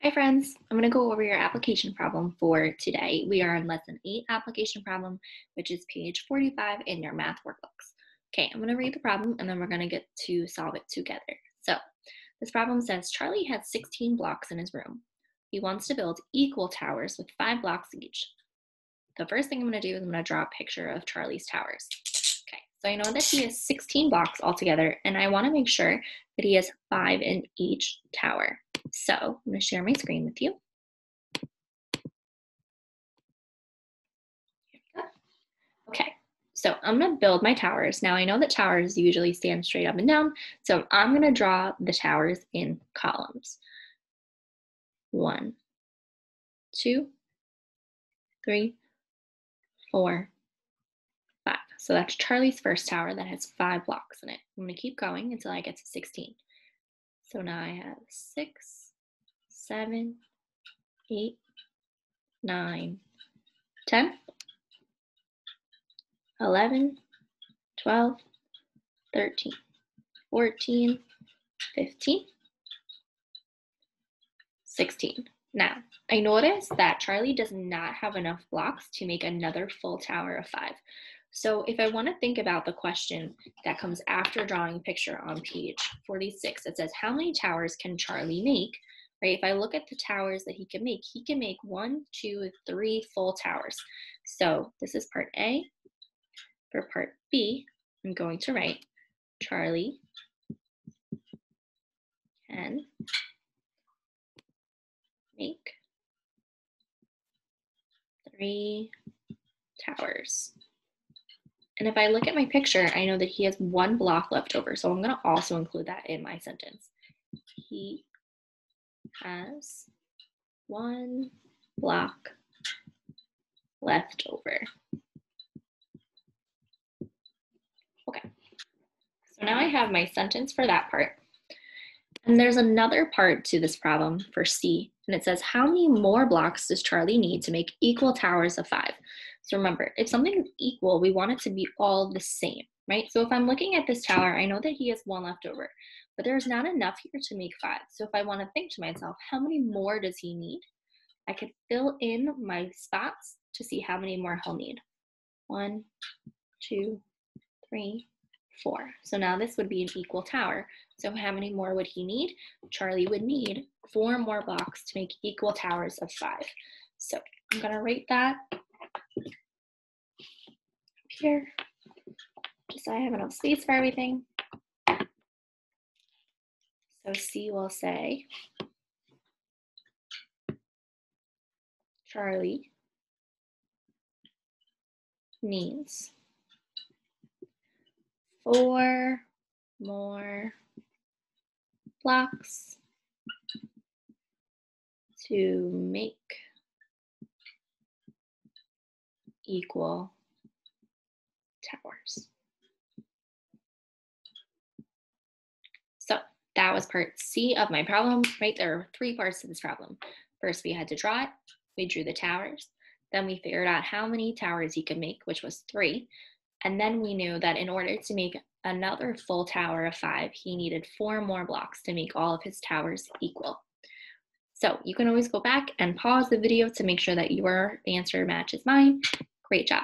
Hi friends, I'm going to go over your application problem for today. We are on lesson 8 application problem, which is page 45 in your math workbooks. Okay, I'm going to read the problem and then we're going to get to solve it together. So this problem says Charlie has 16 blocks in his room. He wants to build equal towers with 5 blocks each. The first thing I'm going to do is I'm going to draw a picture of Charlie's towers. Okay, so I know that he has 16 blocks altogether and I want to make sure that he has 5 in each tower. So I'm going to share my screen with you. Okay, so I'm going to build my towers. Now I know that towers usually stand straight up and down, so I'm going to draw the towers in columns. 1, 2, 3, 4, 5. So that's Charlie's first tower that has 5 blocks in it. I'm going to keep going until I get to 16. So now I have 6, 7, 8, 9, 10, 11, 12, 13, 14, 15, 16. Now, I notice that Charlie does not have enough blocks to make another full tower of 5. So if I want to think about the question that comes after drawing a picture on page 46, it says, how many towers can Charlie make? Right? If I look at the towers that he can make 1, 2, 3 full towers. So this is part A. For part B, I'm going to write Charlie can make 3 towers. And if I look at my picture, I know that he has 1 block left over. So I'm going to also include that in my sentence. He has 1 block left over. Okay. So now I have my sentence for that part. And there's another part to this problem for C. And it says, how many more blocks does Charlie need to make equal towers of 5? So remember, if something is equal, we want it to be all the same, right? So if I'm looking at this tower, I know that he has 1 left over, but there's not enough here to make 5. So if I want to think to myself, how many more does he need? I could fill in my spots to see how many more he'll need. 1, 2, 3, 4. So now this would be an equal tower. So how many more would he need? Charlie would need 4 more blocks to make equal towers of 5. So I'm going to write that here, just so I have enough space for everything. So C will say, Charlie needs 4 more blocks to make equal towers. So that was part C of my problem, right? There are 3 parts to this problem. First, we had to draw it. We drew the towers. Then we figured out how many towers he could make, which was 3. And then we knew that in order to make another full tower of 5, he needed 4 more blocks to make all of his towers equal. So you can always go back and pause the video to make sure that your answer matches mine. Great job.